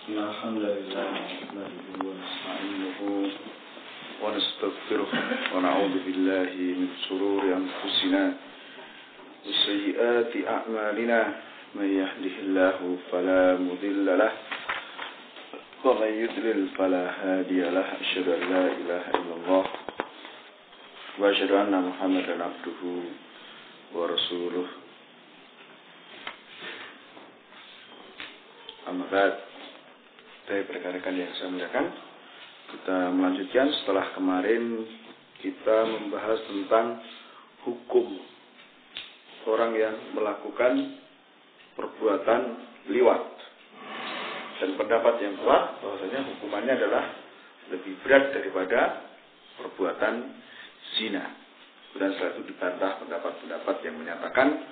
إن الحمد لله نحمده ونستعينه ونستغفره ونعوذ بالله من شرور أنفسنا وسيئات أعمالنا من يهده الله فلا مضل له ومن يضلل فلا هادي له أشهد أن لا إله إلا الله وأشهد أن محمدا عبده ورسوله Amma ba'd. Baik, rekan-rekan yang saya muliakan, kita melanjutkan setelah kemarin kita membahas tentang hukum orang yang melakukan perbuatan liwat. Dan pendapat yang kuat bahwasanya hukumannya adalah lebih berat daripada perbuatan zina. Dan setelah itu dibantah pendapat-pendapat yang menyatakan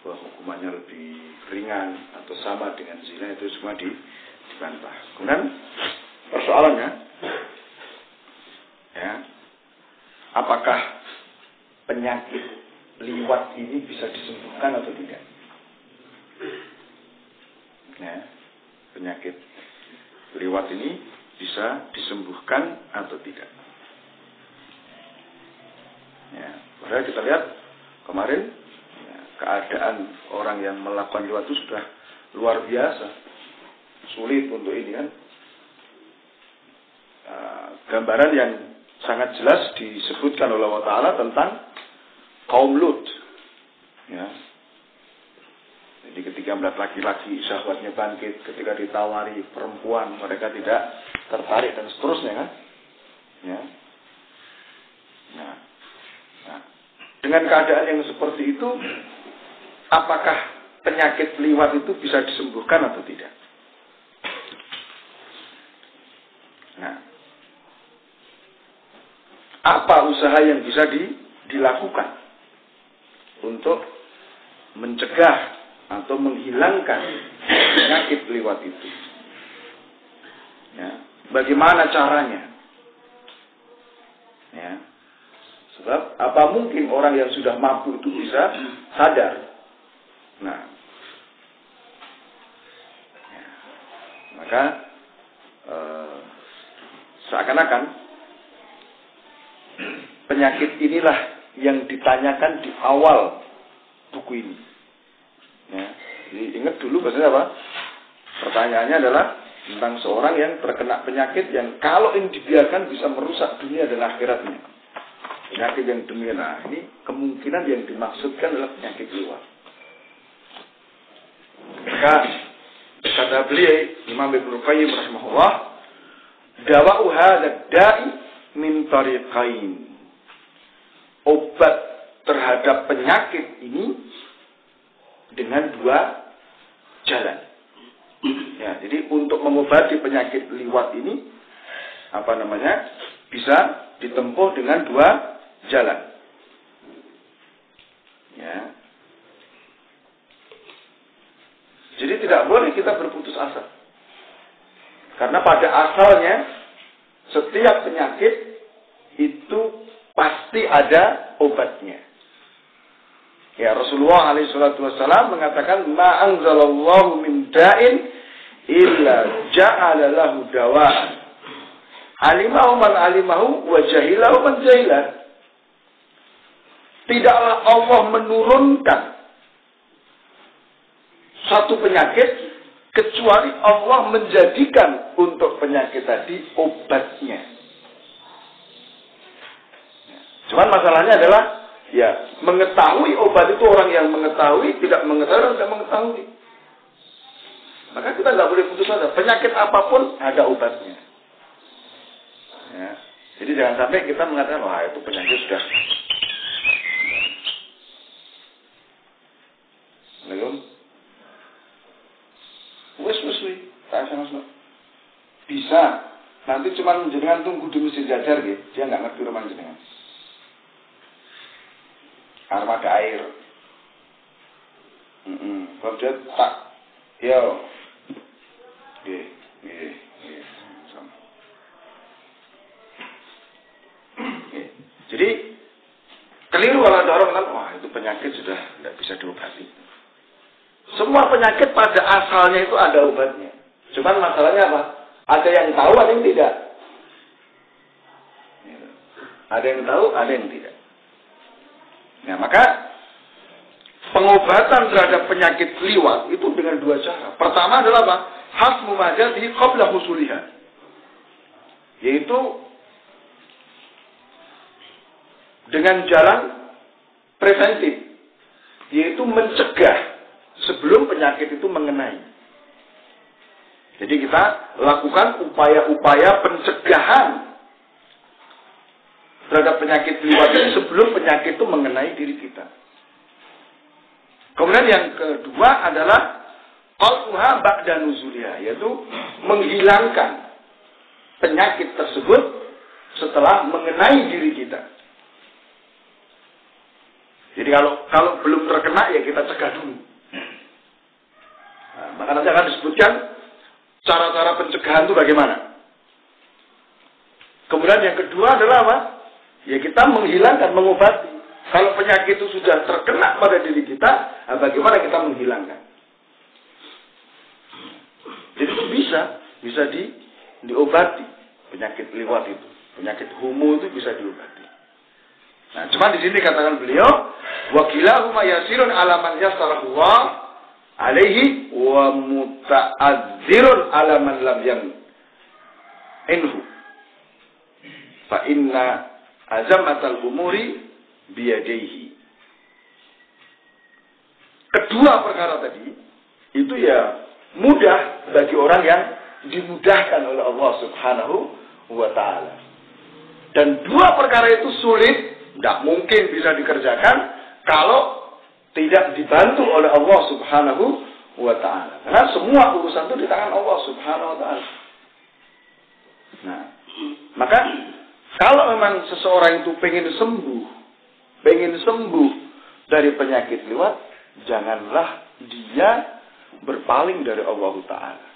bahwa hukumannya lebih ringan atau sama dengan zina, itu semua dibantah. Kemudian persoalannya, ya, apakah penyakit liwat ini bisa disembuhkan atau tidak? Ya, penyakit liwat ini bisa disembuhkan atau tidak? Ya, padahal kita lihat kemarin keadaan orang yang melakukan liwat itu sudah luar biasa sulit untuk ini kan. Gambaran yang sangat jelas disebutkan oleh Allah Ta'ala tentang kaum Lut, ya. Jadi ketika melihat laki-laki syahwatnya bangkit, ketika ditawari perempuan mereka tidak tertarik dan seterusnya kan, ya. Nah, dengan keadaan yang seperti itu, apakah penyakit liwat itu bisa disembuhkan atau tidak? Nah, apa usaha yang bisa dilakukan untuk mencegah atau menghilangkan penyakit liwat itu? Ya, bagaimana caranya? Ya, sebab apa mungkin orang yang sudah mampu itu bisa sadar? Nah, ya, maka seakan-akan penyakit inilah yang ditanyakan di awal buku ini. Ya, jadi ingat dulu bahasanya apa? Pertanyaannya adalah tentang seorang yang terkena penyakit yang kalau ini dibiarkan bisa merusak dunia dan akhiratnya. Penyakit yang demikian, nah ini kemungkinan yang dimaksudkan adalah penyakit liwat. Maka kata beliau Imam Ibnu Qayyim rahimahullah, dawa'u hadzal da'i min tariqain. Obat terhadap penyakit ini dengan dua jalan. Ya, jadi untuk mengobati penyakit liwat ini bisa ditempuh dengan dua jalan. Ya. Jadi tidak boleh kita berputus asa. Karena pada asalnya setiap penyakit itu pasti ada obatnya. Ya, Rasulullah SAW mengatakan, ma anzalallahu min da'in illa ja'ala lahu dawa'an. Alimahu man alimahu wa jahilahu man jahilah. Tidaklah Allah menurunkan satu penyakit kecuali Allah menjadikan untuk penyakit tadi obatnya. Cuman masalahnya adalah ya mengetahui obat itu, orang yang mengetahui, tidak mengetahui, tidak mengetahui. Maka kita nggak boleh putus asa. Penyakit apapun ada obatnya. Ya. Jadi jangan sampai kita mengatakan wah itu penyakit sudah. Belum. Wes, bisa. Nanti cuma jenengan tunggu di mesin jajar gitu. Dia nggak ngerti rumah jenengan. Armada air. Kalau dia tak, yo, sama. Jadi keliru kalau ada orang bilang, wah itu penyakit sudah tidak bisa diobati. Semua penyakit pada asalnya itu ada obatnya. Cuman masalahnya apa? Ada yang tahu, ada yang tidak. Ada yang tahu, ada yang tidak. Nah, maka pengobatan terhadap penyakit liwat itu dengan dua cara. Pertama adalah apa? Hasmu majatihi qabla husuliha. Yaitu dengan jalan preventif. Yaitu mencegah sebelum penyakit itu mengenai. Jadi kita lakukan upaya-upaya pencegahan terhadap penyakit liwat ini sebelum penyakit itu mengenai diri kita. Kemudian yang kedua adalah qal'uha ba'da nuzuliha, yaitu menghilangkan penyakit tersebut setelah mengenai diri kita. Jadi kalau belum terkena ya kita cegah dulu. Nah, maka nanti akan disebutkan cara-cara pencegahan itu bagaimana. Kemudian yang kedua adalah apa? Ya kita menghilangkan, mengobati. Kalau penyakit itu sudah terkena pada diri kita, nah bagaimana kita menghilangkan? Jadi itu bisa diobati penyakit liwat itu, penyakit homo itu bisa diobati. Nah, cuma di sini katakan beliau, wa kilahuma yasirun ala man yassarahu alaihi wa muta'adzirun ala man lam yanhu. Fa inna azamatal umuri biyadaihi. Kedua perkara tadi itu ya mudah bagi orang yang dimudahkan oleh Allah Subhanahu wa taala. Dan dua perkara itu sulit, tidak mungkin bisa dikerjakan kalau tidak dibantu oleh Allah Subhanahu wa taala. Karena semua urusan itu di tangan Allah Subhanahu wa taala. Nah, maka kalau memang seseorang itu pengen sembuh dari penyakit liwat, janganlah dia berpaling dari Allah Ta'ala.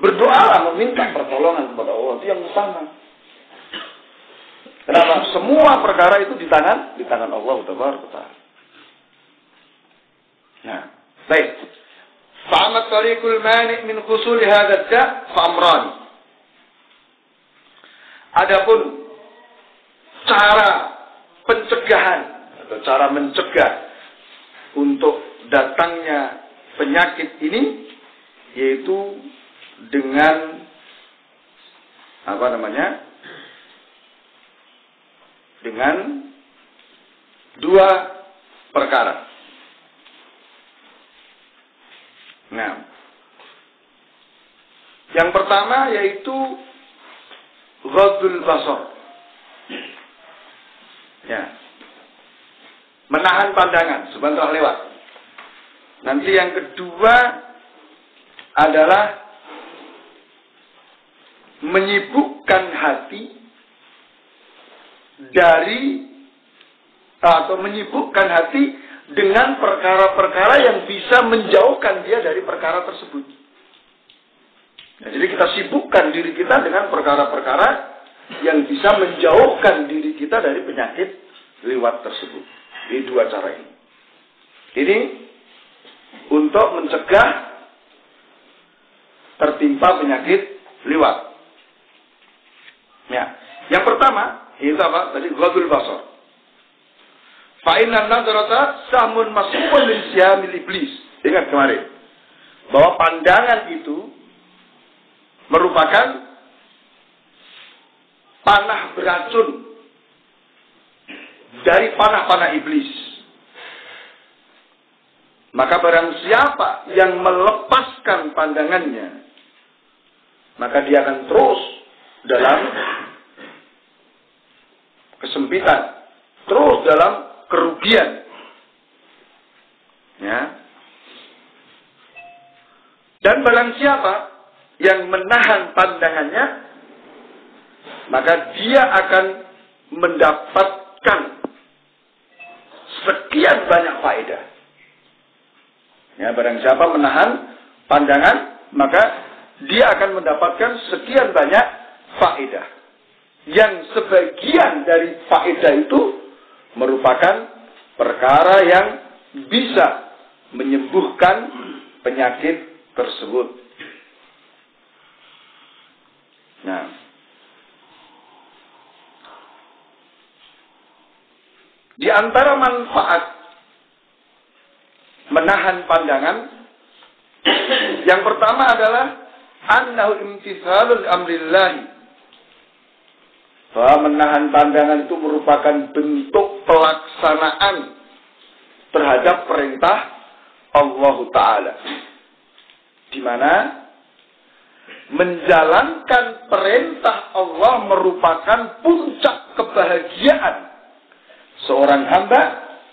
Berdoalah, meminta pertolongan kepada Allah, itu yang utama. Kenapa? Semua perkara itu di tangan Allah Ta'ala. Nah, baik. Fa'amat tariqul mani' min khusul hadha da' fa'amrani. Adapun cara pencegahan atau cara mencegah untuk datangnya penyakit ini yaitu dengan dengan dua perkara. Nah, yang pertama yaitu ghadul basar. Ya. Menahan pandangan sebentar lewat. Nanti yang kedua adalah menyibukkan hati menyibukkan hati dengan perkara-perkara yang bisa menjauhkan dia dari perkara tersebut. Nah, jadi kita sibukkan diri kita dengan perkara-perkara yang bisa menjauhkan diri kita dari penyakit liwat tersebut. Di dua cara ini. Ini untuk mencegah tertimpa penyakit liwat. Ya. Yang pertama, itu apa? Tadi ghadul basar. Fa inna nadrata sahmun masmuun min siyamil iblis. Ingat kemarin bahwa pandangan itu merupakan panah beracun dari panah-panah iblis. Maka barang siapa yang melepaskan pandangannya, maka dia akan terus dalam kesempitan, terus dalam kerugian. Ya. Dan barang siapa yang menahan pandangannya, maka dia akan mendapatkan sekian banyak faedah. Ya, barang siapa menahan pandangan, maka dia akan mendapatkan sekian banyak faedah. Yang sebagian dari faedah itu merupakan perkara yang bisa menyembuhkan penyakit tersebut. Di antara manfaat menahan pandangan, yang pertama adalah annahu imtithalul amrillah. Bahwa menahan pandangan itu merupakan bentuk pelaksanaan terhadap perintah Allah Ta'ala. Di mana menjalankan perintah Allah merupakan puncak kebahagiaan seorang hamba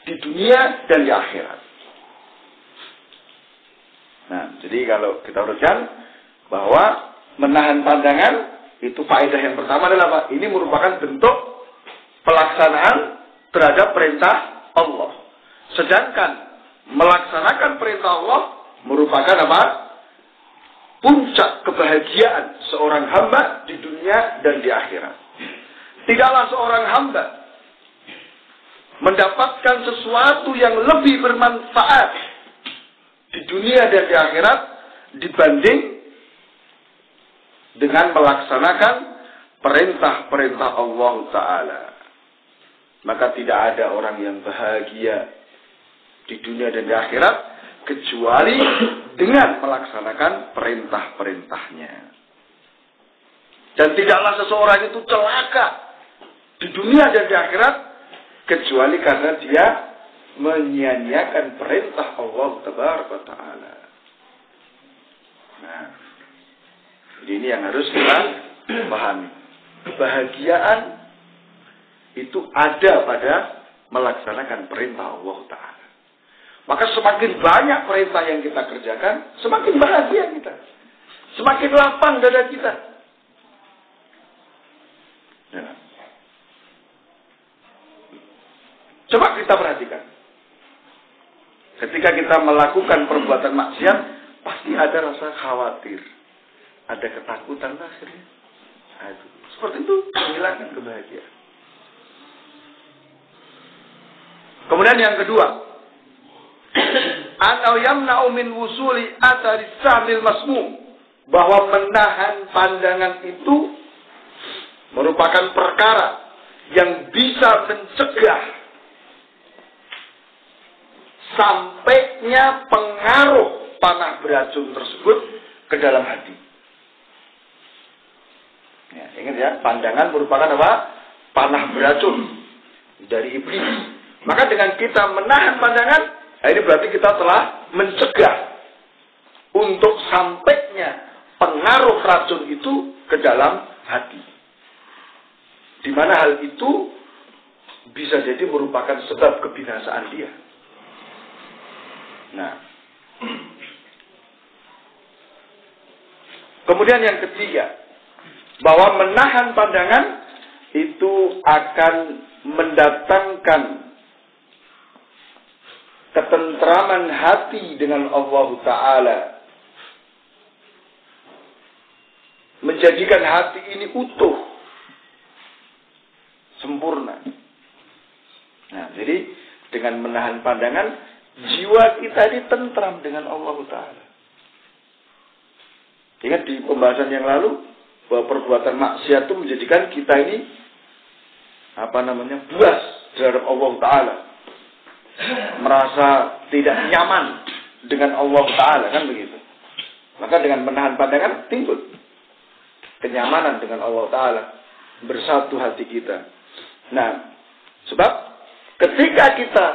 di dunia dan di akhirat. Nah, jadi kalau kita urutkan bahwa menahan pandangan itu faedah yang pertama adalah apa? Ini merupakan bentuk pelaksanaan terhadap perintah Allah. Sedangkan melaksanakan perintah Allah merupakan apa? Puncak kebahagiaan seorang hamba di dunia dan di akhirat. Tidaklah seorang hamba mendapatkan sesuatu yang lebih bermanfaat di dunia dan di akhirat dibanding dengan melaksanakan perintah-perintah Allah Ta'ala. Maka tidak ada orang yang bahagia di dunia dan di akhirat kecuali dengan melaksanakan perintah-perintahnya. Dan tidaklah seseorang itu celaka di dunia dan di akhirat kecuali karena dia menyia-nyiakan perintah Allah Ta'ala. Nah, ini yang harus kita pahami. Kebahagiaan itu ada pada melaksanakan perintah Allah Ta'ala. Maka semakin banyak perintah yang kita kerjakan, semakin bahagia kita. Semakin lapang dada kita. Ya. Coba kita perhatikan. Ketika kita melakukan perbuatan maksiat, pasti ada rasa khawatir. Ada ketakutan akhirnya. Seperti itu, menghilangkan kebahagiaan. Kemudian yang kedua, atau yamna'u min wusuli athari sahmil masmum, bahwa menahan pandangan itu merupakan perkara yang bisa mencegah sampainya pengaruh panah beracun tersebut ke dalam hati. Ya, ingat ya, pandangan merupakan apa? Panah beracun dari iblis. Maka dengan kita menahan pandangan, ini berarti kita telah mencegah untuk sampainya pengaruh racun itu ke dalam hati. Di mana hal itu bisa jadi merupakan sebab kebinasaan dia. Nah, kemudian yang ketiga, bahwa menahan pandangan itu akan mendatangkan ketentraman hati dengan Allah Ta'ala. Menjadikan hati ini utuh, sempurna. Nah, jadi dengan menahan pandangan, jiwa kita ini tentram dengan Allah Ta'ala. Ingat di pembahasan yang lalu, bahwa perbuatan maksiat itu menjadikan kita ini buas terhadap Allah Ta'ala. Merasa tidak nyaman dengan Allah Ta'ala, kan begitu. Maka dengan menahan pandangan timbul kenyamanan dengan Allah Ta'ala, bersatu hati kita. Nah, sebab ketika kita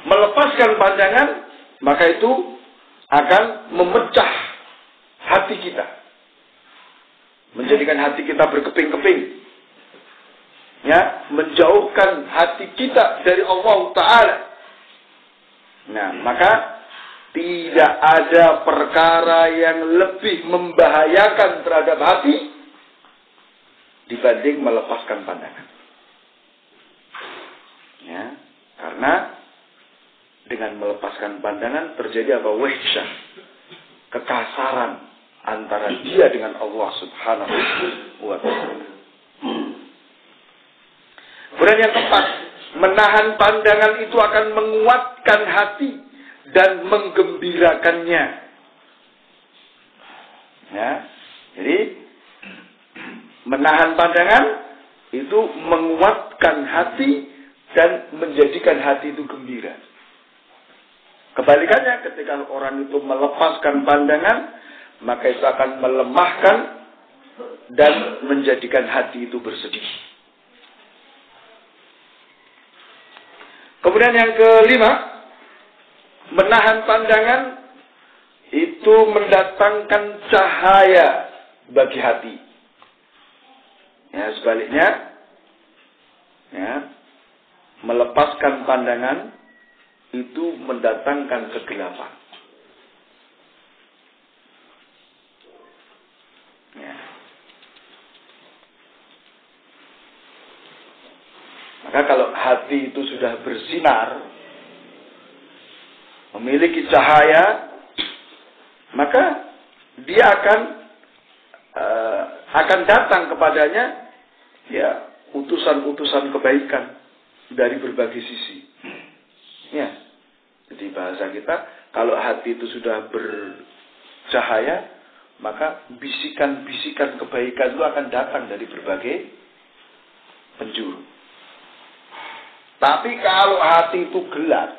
melepaskan pandangan, maka itu akan memecah hati kita, menjadikan hati kita berkeping-keping, ya, menjauhkan hati kita dari Allah Ta'ala. Nah, maka tidak ada perkara yang lebih membahayakan terhadap hati dibanding melepaskan pandangan. Ya, karena dengan melepaskan pandangan terjadi apa? Wahsyah, kekasaran antara dia dengan Allah Subhanahu wa Ta'ala. Kemudian yang keempat, menahan pandangan itu akan menguatkan hati dan menggembirakannya. Ya, jadi menahan pandangan itu menguatkan hati dan menjadikan hati itu gembira. Kebalikannya, ketika orang itu melepaskan pandangan, maka itu akan melemahkan dan menjadikan hati itu bersedih. Kemudian yang kelima, menahan pandangan itu mendatangkan cahaya bagi hati. Ya, sebaliknya, ya, melepaskan pandangan itu mendatangkan kegelapan. Ya. Maka kalau hati itu sudah bersinar, memiliki cahaya, maka dia akan datang kepadanya ya utusan-utusan kebaikan dari berbagai sisi. Ya. Jadi bahasa kita, kalau hati itu sudah bercahaya, maka bisikan-bisikan kebaikan itu akan datang dari berbagai penjuru. Tapi kalau hati itu gelap,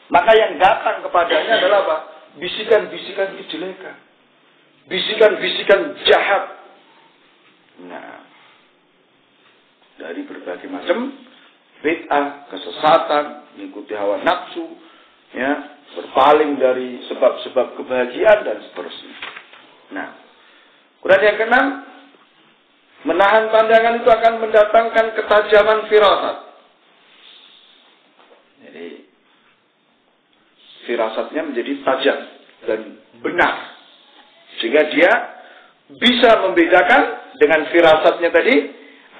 maka yang datang kepadanya adalah apa? Bisikan-bisikan kejelekan. Bisikan-bisikan jahat. Nah, dari berbagai macam bid'ah, kesesatan, mengikuti hawa nafsu, ya, berpaling dari sebab-sebab kebahagiaan dan seterusnya. Nah, kemudian yang keenam, menahan pandangan itu akan mendatangkan ketajaman firasat. Jadi, firasatnya menjadi tajam dan benar. Sehingga dia bisa membedakan dengan firasatnya tadi,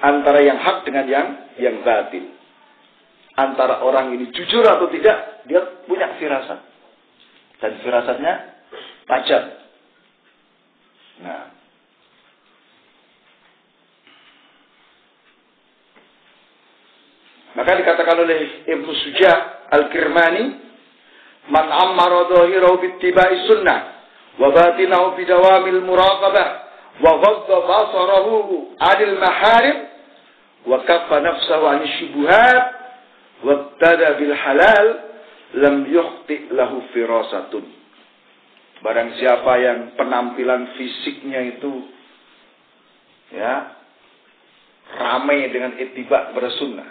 antara yang hak dengan yang batil. Antara orang ini jujur atau tidak, dia punya firasat. Dan firasatnya tajam. Nah, maka dikatakan oleh Ibnu Suja' Al-Kirmani, man ammara dhahirahu bittiba'i sunnah wa batinahu bidawamil muraqabah wa ghadda basarahu 'anil maharim wa kaffa nafsahu 'anil syubuhat wa ibtada bil halal lam yukhti lahu firasatun. Barang siapa yang penampilan fisiknya itu ya ramai dengan ittiba kepada sunnah,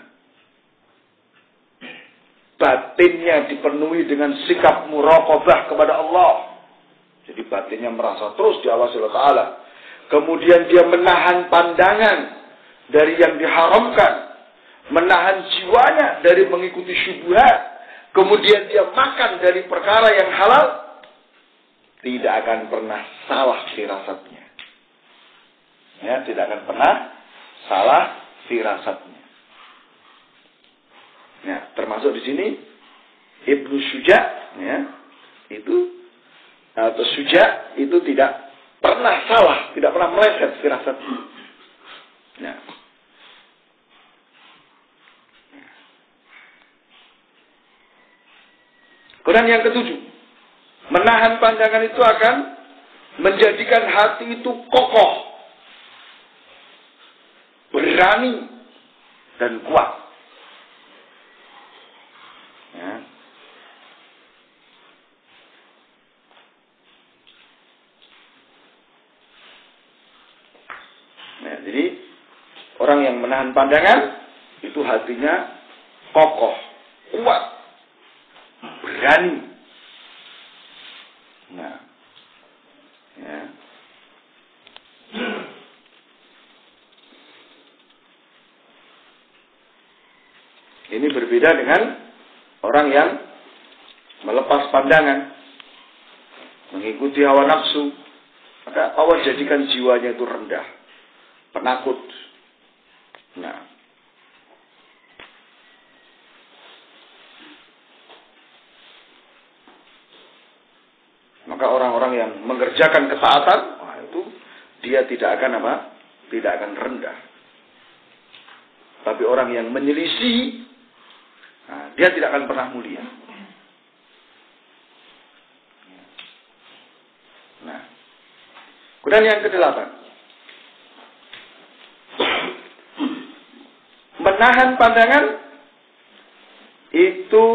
batinnya dipenuhi dengan sikap muraqabah kepada Allah. Jadi batinnya merasa terus diawasi oleh Ta'ala. Kemudian dia menahan pandangan dari yang diharamkan. Menahan jiwanya dari mengikuti syubhat. Kemudian dia makan dari perkara yang halal. Tidak akan pernah salah firasatnya. Ya, tidak akan pernah salah firasatnya. Ya, termasuk di sini Ibnu Suja', ya, itu atau Suja' itu tidak pernah salah, tidak pernah meleset firasatnya. Ya. Kemudian yang ketujuh, menahan pandangan itu akan menjadikan hati itu kokoh, berani, dan kuat. Ya. Nah, jadi orang yang menahan pandangan itu hatinya kokoh, kuat, berani. Nah, ya. Ini berbeda dengan orang yang melepas pandangan, mengikuti hawa nafsu, maka Allah jadikan jiwanya itu rendah, penakut. Nah, maka orang-orang yang mengerjakan ketaatan, wah itu dia tidak akan apa? Tidak akan rendah. Tapi orang yang menyelisih, nah, dia tidak akan pernah mulia. Nah, kemudian yang kedelapan, menahan pandangan itu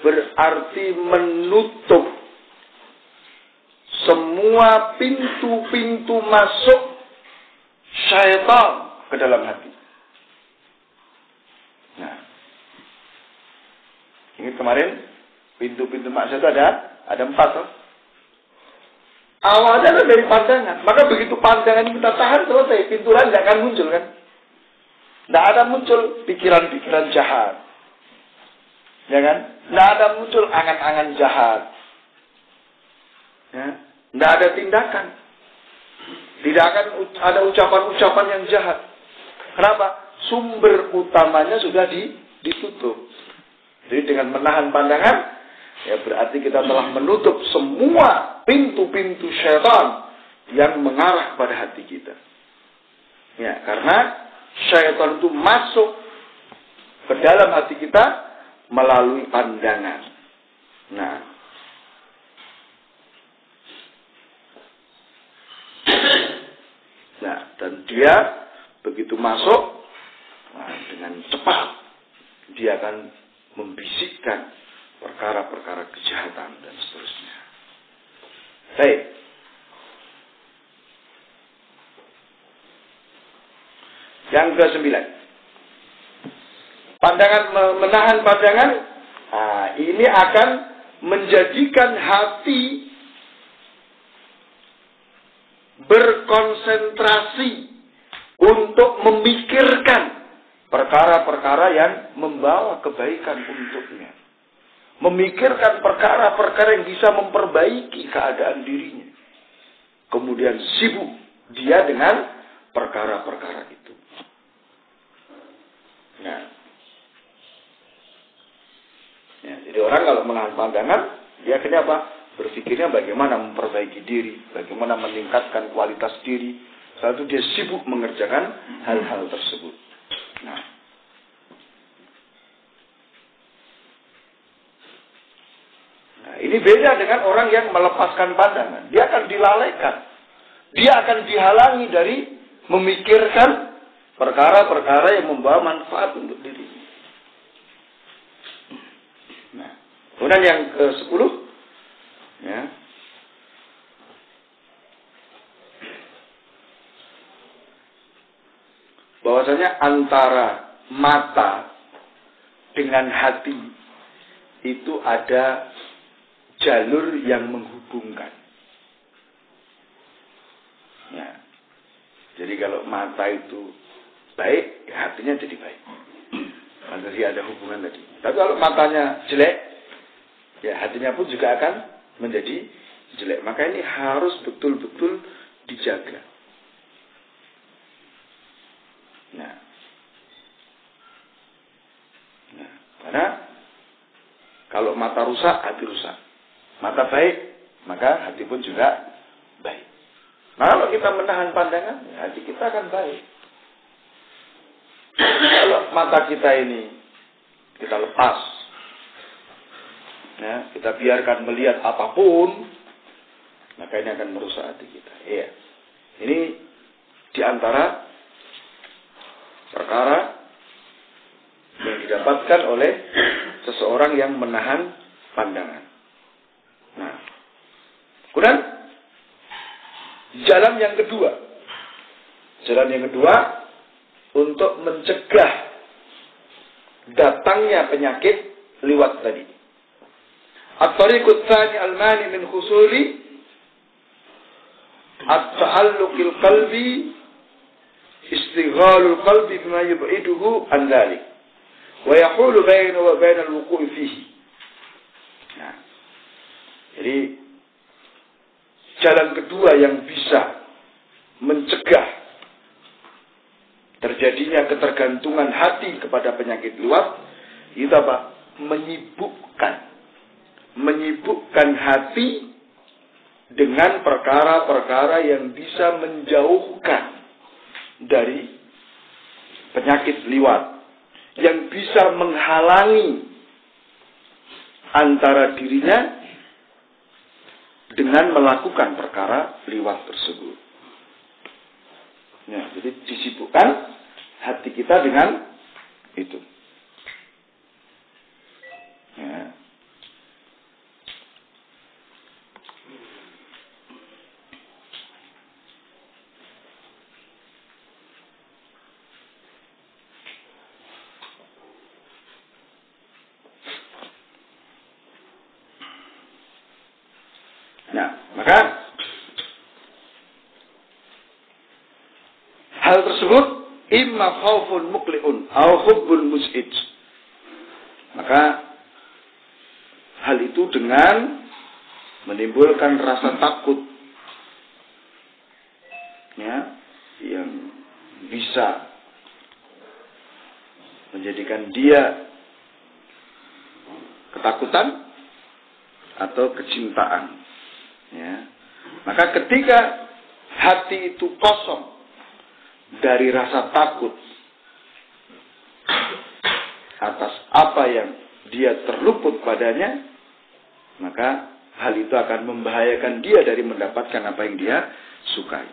berarti menutup semua pintu-pintu masuk syaitan ke dalam hati. Nah, ingat kemarin pintu-pintu maksiat itu ada 4 toh. Awalnya adalah dari pandangan. Maka begitu pandangan kita tahan, selesai. Pintu lain tidak akan muncul kan. Tidak ada muncul pikiran-pikiran jahat. Ya kan? Tidak ada muncul angan-angan jahat. Ya? Tidak ada tindakan. Tidak akan ada ucapan-ucapan yang jahat. Kenapa? Sumber utamanya sudah ditutup. Jadi dengan menahan pandangan, ya berarti kita telah menutup semua pintu-pintu syaitan yang mengarah pada hati kita. Ya, karena syaitan itu masuk ke dalam hati kita melalui pandangan. Nah, dan dia begitu masuk, dengan cepat dia akan membisikkan perkara-perkara kejahatan dan seterusnya. Baik. Yang ke-9. Menahan pandangan, ini akan menjadikan hati berkonsentrasi untuk memikirkan perkara-perkara yang membawa kebaikan untuknya. Memikirkan perkara-perkara yang bisa memperbaiki keadaan dirinya. Kemudian sibuk dia dengan perkara-perkara itu. Nah, ya, jadi orang kalau menahan pandangan, dia akhirnya apa? Berpikirnya bagaimana memperbaiki diri, bagaimana meningkatkan kualitas diri. Setelah itu dia sibuk mengerjakan hal-hal tersebut. Nah, ini beda dengan orang yang melepaskan pandangan. Dia akan dilalaikan. Dia akan dihalangi dari memikirkan perkara-perkara yang membawa manfaat untuk dirinya. Nah, kemudian yang ke-10, ya, bahwasanya antara mata dengan hati itu ada jalur yang menghubungkan. Ya. Jadi kalau mata itu baik, ya hatinya jadi baik. Jadi ada hubungan tadi. Tapi kalau matanya jelek, ya hatinya pun juga akan menjadi jelek. Maka ini harus betul-betul dijaga. Nah, karena kalau mata rusak, hati rusak. Mata baik, maka hati pun juga baik. Nah, kalau kita menahan pandangan, hati kita akan baik. Kalau mata kita ini kita lepas, ya, kita biarkan melihat apapun, maka ini akan merusak hati kita. Iya. Ini diantara perkara yang didapatkan oleh seseorang yang menahan pandangan. Nah, kemudian jalan yang kedua untuk mencegah datangnya penyakit liwat tadi. At-tariqut tsani al-mani min husuli at-ta'alluqil qalbi istighalul qalbi bima yub'iduhu an dhalik wa yahulu bainahu wa bainal wuqu'i fihi. Nah, jadi jalan kedua yang bisa mencegah terjadinya ketergantungan hati kepada penyakit liwat itu apa? Menyibukkan hati dengan perkara-perkara yang bisa menjauhkan dari penyakit liwat, yang bisa menghalangi antara dirinya dengan melakukan perkara liwat tersebut. Ya, jadi disibukkan hati kita dengan Itu. Ya. Nah, maka hal tersebut imma khaufun muqli'un au hubbun mus'id. Maka hal itu dengan menimbulkan rasa takut, ya, yang bisa menjadikan dia ketakutan atau kecintaan. Ya. Maka ketika hati itu kosong dari rasa takut atas apa yang dia terluput padanya, maka hal itu akan membahayakan dia dari mendapatkan apa yang dia sukai.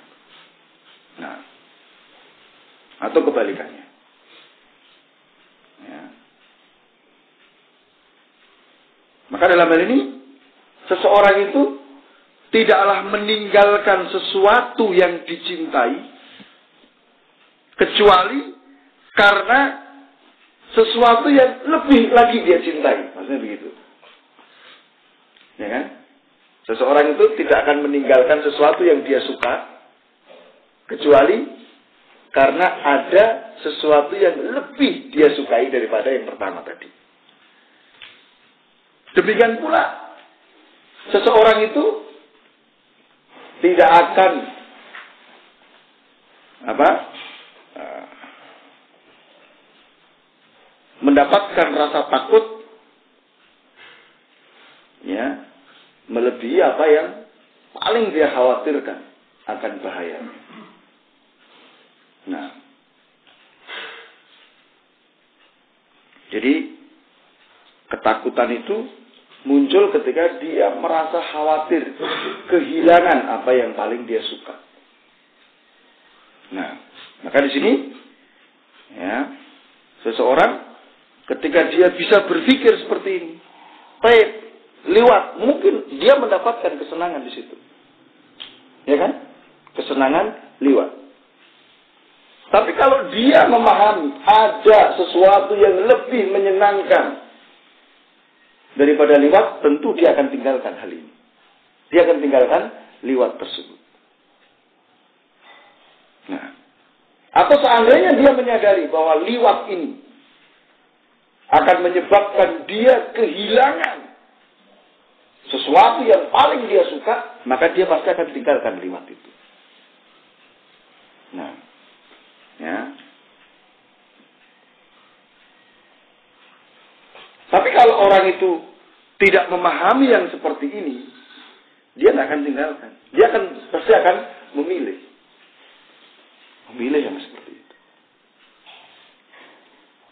Nah, atau kebalikannya. Ya. Maka dalam hal ini, seseorang itu tidaklah meninggalkan sesuatu yang dicintai, kecuali karena sesuatu yang lebih lagi dia cintai. Maksudnya begitu. Ya kan? Seseorang itu tidak akan meninggalkan sesuatu yang dia suka, kecuali karena ada sesuatu yang lebih dia sukai daripada yang pertama tadi. Demikian pula, seseorang itu tidak akan mendapatkan rasa takut, ya, melebihi apa yang paling dia khawatirkan akan bahaya. Nah, jadi ketakutan itu muncul ketika dia merasa khawatir kehilangan apa yang paling dia suka. Nah, maka di sini, ya, seseorang ketika dia bisa berpikir seperti ini, liwat, mungkin dia mendapatkan kesenangan di situ, ya kan? Kesenangan liwat. Tapi kalau dia memahami ada sesuatu yang lebih menyenangkan daripada liwat, tentu dia akan tinggalkan hal ini. Dia akan tinggalkan liwat tersebut. Nah, atau seandainya dia menyadari bahwa liwat ini akan menyebabkan dia kehilangan sesuatu yang paling dia suka, maka dia pasti akan tinggalkan liwat itu. Nah, ya. Tapi kalau orang itu tidak memahami yang seperti ini, dia tidak akan tinggalkan. Dia pasti akan memilih yang seperti itu.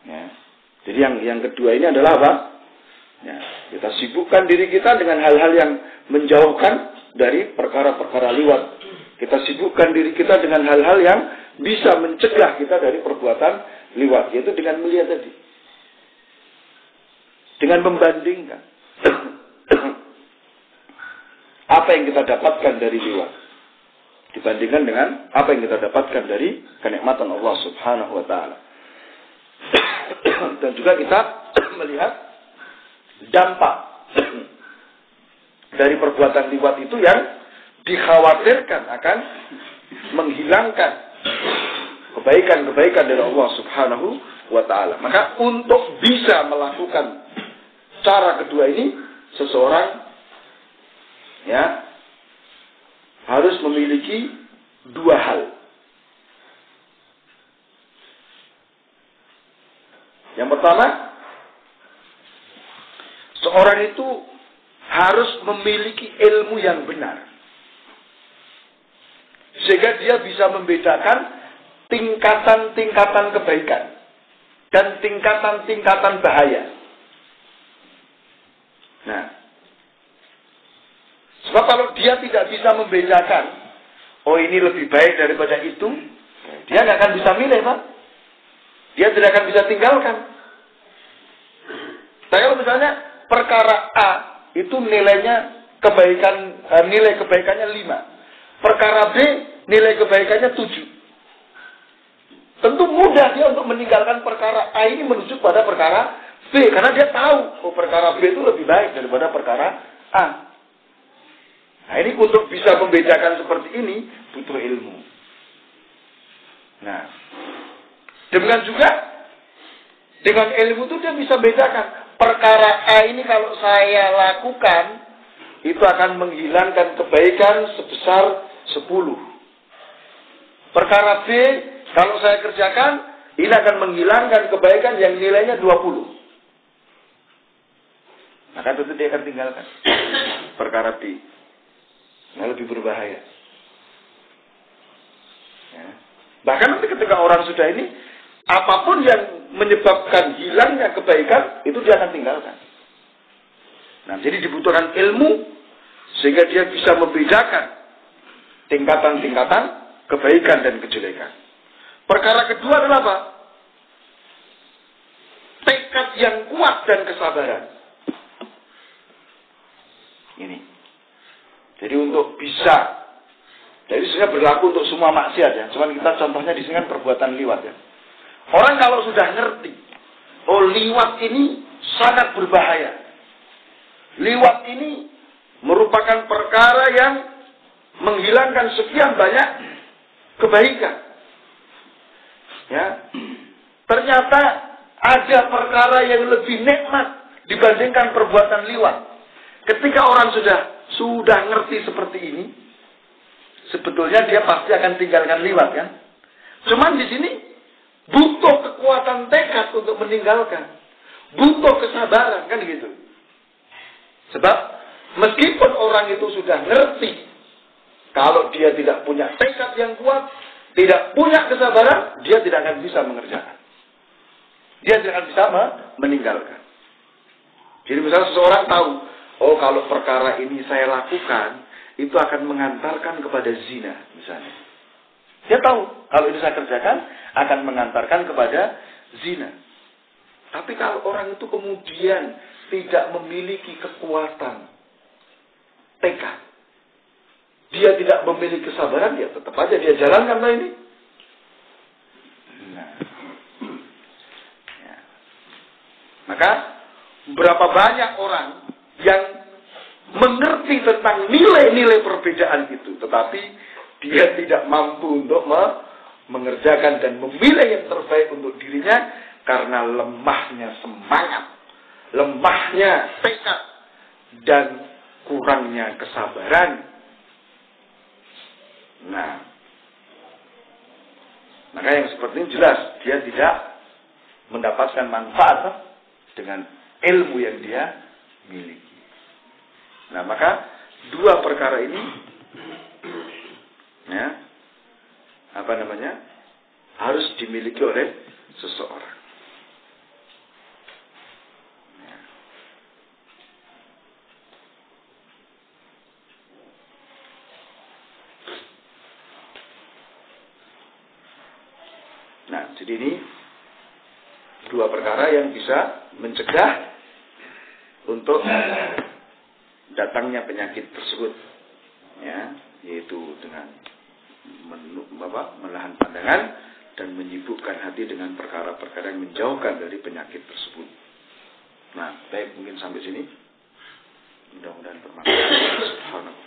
Ya. Jadi yang kedua ini adalah apa? Ya, kita sibukkan diri kita dengan hal-hal yang menjauhkan dari perkara-perkara liwat. Kita sibukkan diri kita dengan hal-hal yang bisa mencegah kita dari perbuatan liwat, yaitu dengan melihat tadi. Dengan membandingkan apa yang kita dapatkan dari liwat dibandingkan dengan apa yang kita dapatkan dari kenikmatan Allah Subhanahu wa taala. Dan juga kita melihat dampak dari perbuatan liwat itu yang dikhawatirkan akan menghilangkan kebaikan-kebaikan dari Allah Subhanahu wa taala. Maka untuk bisa melakukan cara kedua ini, seseorang, ya, harus memiliki dua hal. Yang pertama, seorang itu harus memiliki ilmu yang benar, sehingga dia bisa membedakan tingkatan-tingkatan kebaikan dan tingkatan-tingkatan bahaya. Nah, sebab kalau dia tidak bisa membedakan, oh ini lebih baik daripada itu, dia nggak akan bisa milih, Pak. Dia tidak akan bisa tinggalkan. Kalau misalnya perkara A itu nilainya nilai kebaikannya 5. Perkara B nilai kebaikannya 7. Tentu mudah dia untuk meninggalkan perkara A ini menuju pada perkara B. Karena dia tahu, perkara B itu lebih baik daripada perkara A. Nah, ini untuk bisa membedakan seperti ini, butuh ilmu. Nah, demikian juga, dengan ilmu itu dia bisa bedakan. Perkara A ini kalau saya lakukan, itu akan menghilangkan kebaikan sebesar 10. Perkara B, kalau saya kerjakan, ini akan menghilangkan kebaikan yang nilainya 20. Maka tentu dia akan tinggalkan perkara B. Nah, lebih berbahaya. Ya. Bahkan nanti ketika orang sudah ini, apapun yang menyebabkan hilangnya kebaikan, itu dia akan tinggalkan. Nah, jadi dibutuhkan ilmu, sehingga dia bisa membedakan tingkatan-tingkatan kebaikan dan kejelekan. Perkara kedua adalah apa? Tekad yang kuat dan kesabaran. Ini. Jadi untuk bisa, jadi sebenarnya berlaku untuk semua maksiat ya. Cuman kita contohnya di sini kan perbuatan liwat ya. Orang kalau sudah ngerti, liwat ini sangat berbahaya. Liwat ini merupakan perkara yang menghilangkan sekian banyak kebaikan. Ya, ternyata ada perkara yang lebih nikmat dibandingkan perbuatan liwat. Ketika orang sudah ngerti seperti ini, sebetulnya dia pasti akan tinggalkan liwat kan. Cuman di sini butuh kekuatan tekad untuk meninggalkan, butuh kesabaran kan gitu. Sebab meskipun orang itu sudah ngerti, kalau dia tidak punya tekad yang kuat, tidak punya kesabaran, dia tidak akan bisa mengerjakan. Dia tidak akan bisa meninggalkan. Jadi misalnya seseorang tahu, kalau perkara ini saya lakukan, itu akan mengantarkan kepada zina, misalnya. Dia tahu, kalau ini saya kerjakan, akan mengantarkan kepada zina. Tapi kalau orang itu kemudian tidak memiliki kekuatan tekad, dia tidak memiliki kesabaran, dia tetap aja dia jalankan ini. Nah. Ya. Maka berapa banyak orang yang mengerti tentang nilai-nilai perbedaan itu, tetapi dia tidak mampu untuk mengerjakan dan memilih yang terbaik untuk dirinya karena lemahnya semangat, lemahnya tekad, dan kurangnya kesabaran. Nah, maka yang seperti ini jelas dia tidak mendapatkan manfaat dengan ilmu yang dia miliki. Nah, maka dua perkara ini, ya, harus dimiliki oleh seseorang. Ya. Nah, jadi ini dua perkara yang bisa mencegah untuk datangnya penyakit tersebut, ya, yaitu dengan menahan pandangan dan menyibukkan hati dengan perkara-perkara yang menjauhkan dari penyakit tersebut. Nah, baik, mungkin sampai sini. Mudah-mudahan bermanfaat. Subhanallah.